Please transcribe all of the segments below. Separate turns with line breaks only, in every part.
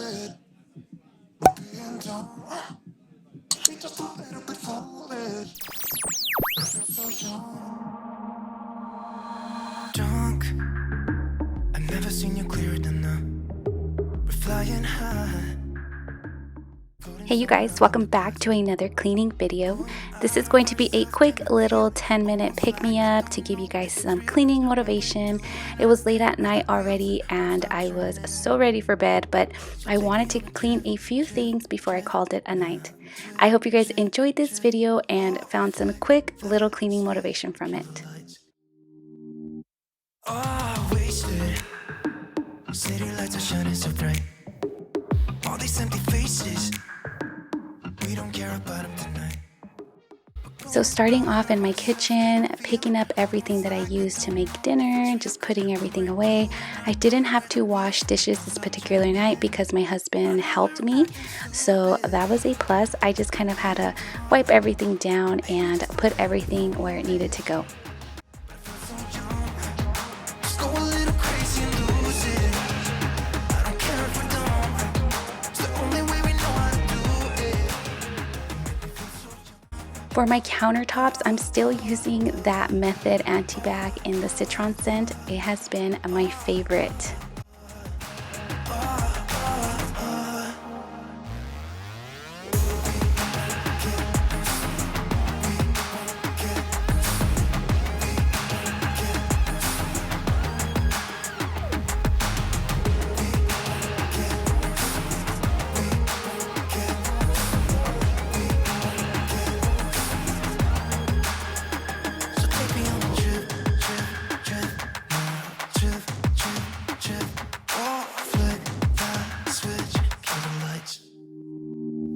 Drunk, I've never seen you clearer than now. We're flying high.
Hey you guys, welcome back to another cleaning video. This is going to be a quick little 10-minute pick-me-up to give you guys some cleaning motivation. It was late at night already and I was so ready for bed, but I wanted to clean a few things before I called it a night. I hope you guys enjoyed this video and found some quick little cleaning motivation from it.
Oh, wasted. City lights are shining so bright. All these empty faces. We don't care about them tonight.
So starting off in my kitchen, picking up everything that I used to make dinner, just putting everything away. I didn't have to wash dishes this particular night because my husband helped me. So that was a plus. I just kind of had to wipe everything down and put everything where it needed to go. For my countertops, I'm still using that Method anti-bac in the citron scent. It has been my favorite.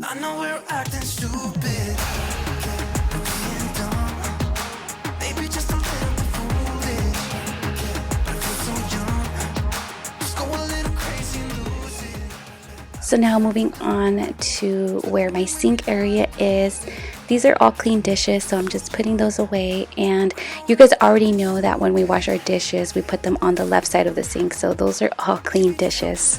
I know we're acting stupid, we're being dumb, maybe just a little bit foolish, but I feel so young, just go a little crazy and lose it.
So now moving on to where my sink area is. These are all clean dishes, so I'm just putting those away. And you guys already know that when we wash our dishes, we put them on the left side of the sink. So those are all clean dishes.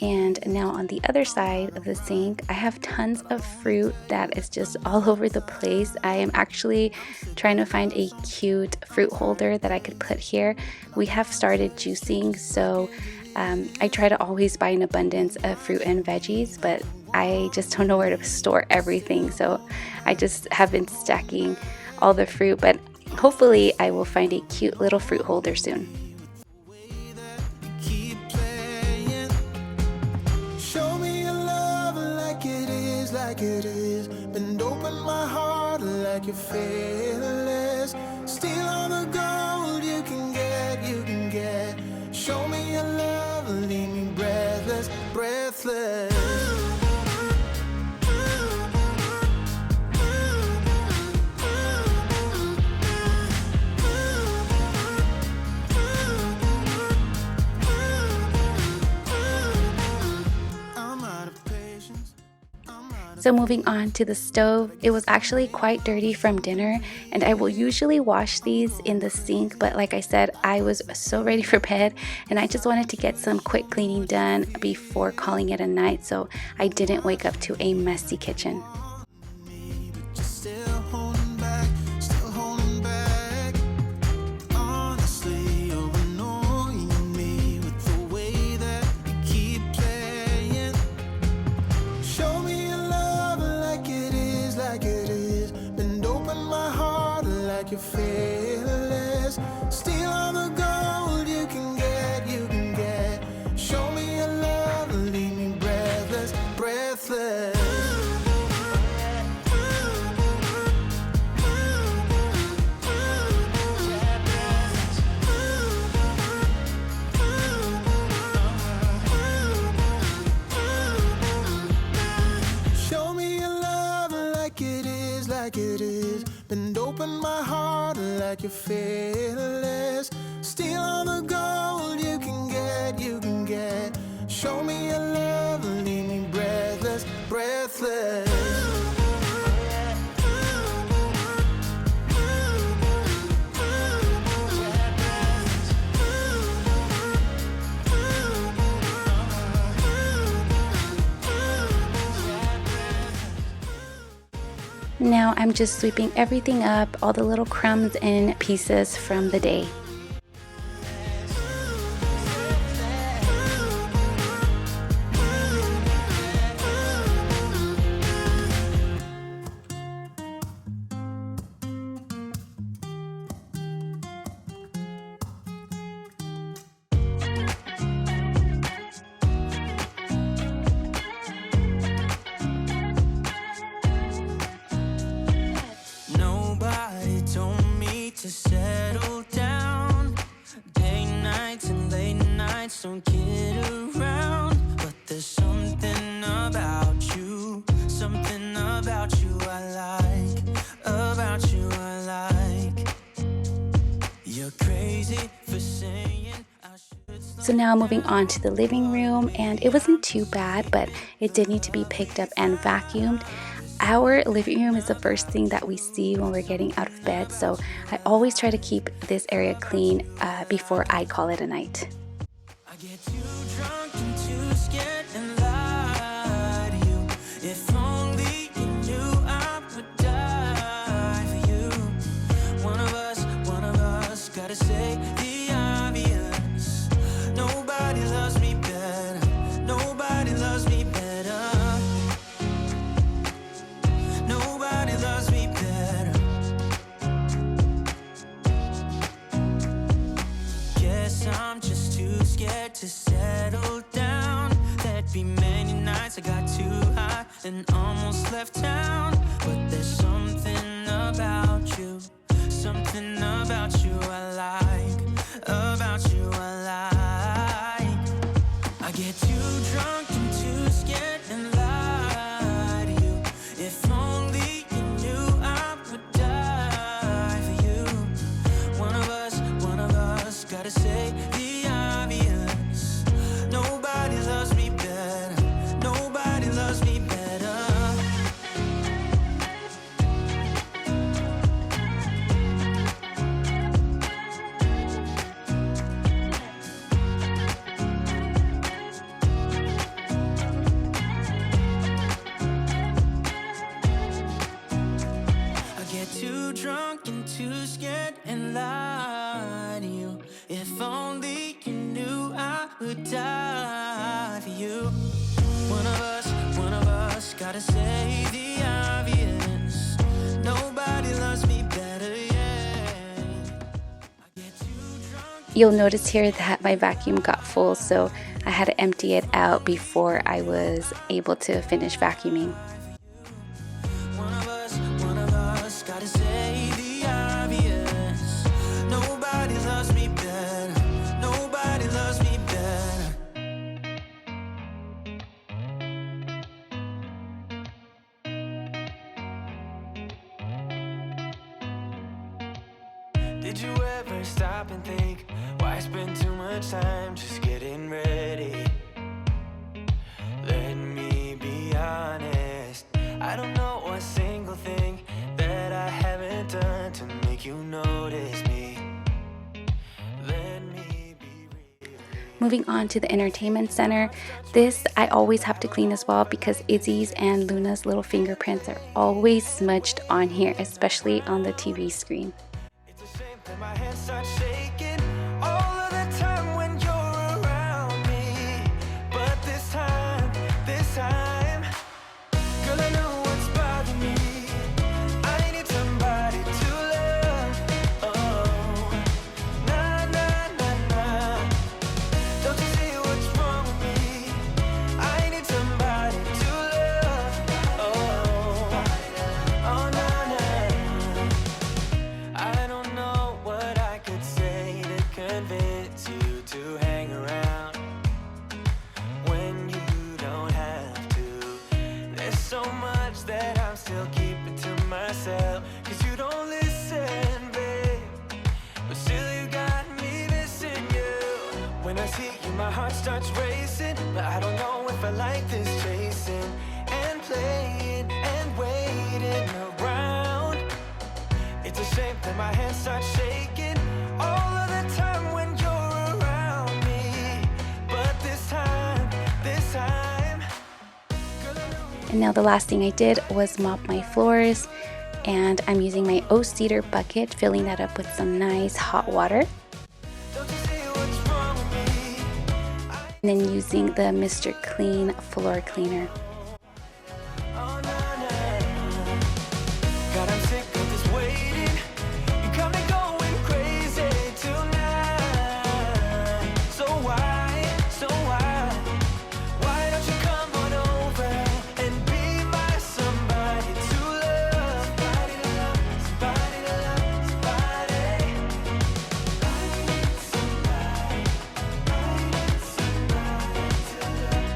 And now on the other side of the sink, I have tons of fruit that is just all over the place. I am actually trying to find a cute fruit holder that I could put here. We have started juicing, so I try to always buy an abundance of fruit and veggies, but I just don't know where to store everything. So I just have been stacking all the fruit, but hopefully I will find a cute little fruit holder soon.
Like it is, bend open my heart like you're fearless. Steal all the gold you can get. Show me your love, leave me breathless, breathless.
So moving on to the stove, it was actually quite dirty from dinner, and I will usually wash these in the sink, but like I said, I was so ready for bed and I just wanted to get some quick cleaning done before calling it a night, so I didn't wake up to a messy kitchen.
You're fearless. Steal all the gold you can get. Show me your love, leave me breathless, breathless. Show me your love like it is. Bend open my heart like you're fearless. Steal all the gold you can get, you can get. Show me your love and leave me breathless, breathless.
Now I'm just sweeping everything up, all the little crumbs and pieces from the day.
To settle down, day nights and late nights don't get around. But there's something about you I like, about you I like. You're crazy for saying I should.
So now moving on to the living room, and it wasn't too bad, but it did need to be picked up and vacuumed. Our living room is the first thing that we see when we're getting out of bed, so I always try to keep this area clean before I call it a night.
I get too drunk and too scared and lie to you. If only you knew I would die for you. One of us gotta say the obvious. Nobody loves me better. Nobody loves me better. Nobody loves me better. Guess I'm just too scared to settle down. There'd be many nights I got too high and almost left town. But there's something about you I like, about you I like. I get too drunk and too scared and lie to you. If only you knew I would die for you. One of us gotta say the obvious. Nobody loves me better. Nobody loves me better. Too drunk and too scared and lie to you. If only you knew I would die for you. One of us gotta say the obvious. Nobody loves me better, yeah.
You'll notice here that my vacuum got full, so I had to empty it out before I was able to finish vacuuming.
Gotta say the obvious. Nobody loves me better. Nobody loves me better. Did you ever stop and think, why spend too much time just getting ready? Let me be honest, I don't know a single thing that I haven't done to make you notice me. Let me be real.
Moving on to the entertainment center, this I always have to clean as well because Izzy's and Luna's little fingerprints are always smudged on here, especially on the TV screen.
It's a shame that my hands start shaking all of the time when you're around me. But this time, girl, I know what's bothering me. I need somebody to love. Oh, nah, nah, nah, nah. Don't you see what's wrong with me? I need somebody to love. Oh, oh, nah, nah. I don't know what I could say my heart starts racing, but I don't know if I like this chasing and playing and waiting around. It's a shame that my hands start shaking all of the time when you're around me. But this time,
And now the last thing I did was mop my floors, and I'm using my O-Cedar bucket, filling that up with some nice hot water.
don't you see what's wrong with me?
And then using the Mr. Clean floor cleaner.
Oh, no, no. God, I'm sick of this waiting. You got me going crazy tonight. So why don't you come on over and be my somebody to love? Somebody to love, somebody to love, somebody. I need somebody to love.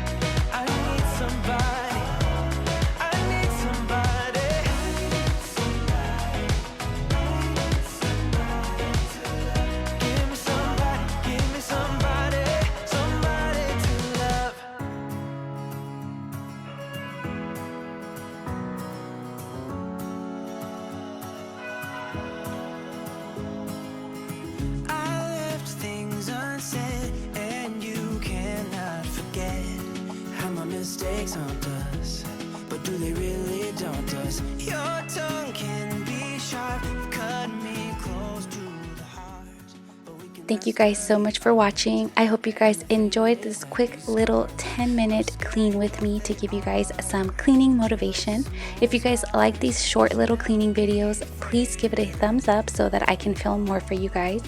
I need somebody. I need somebody. Give me somebody, somebody to love. I left things unsaid, and you cannot forget how my mistakes haunt us, but do they really daunt us? Your tongue can be sharp, cut me close to the heart, but we can.
Thank you guys so much for watching. I hope you guys enjoyed this quick little 10-minute clean with me to give you guys some cleaning motivation. If you guys like these short little cleaning videos, please give it a thumbs up so that I can film more for you guys.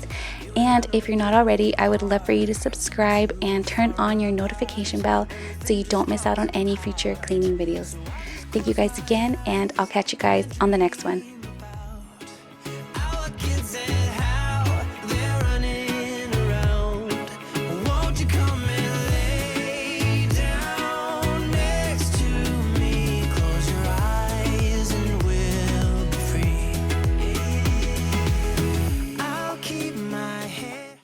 And if you're not already, I would love for you to subscribe and turn on your notification bell so you don't miss out on any future cleaning videos. Thank you guys again, and I'll catch you guys on the next one.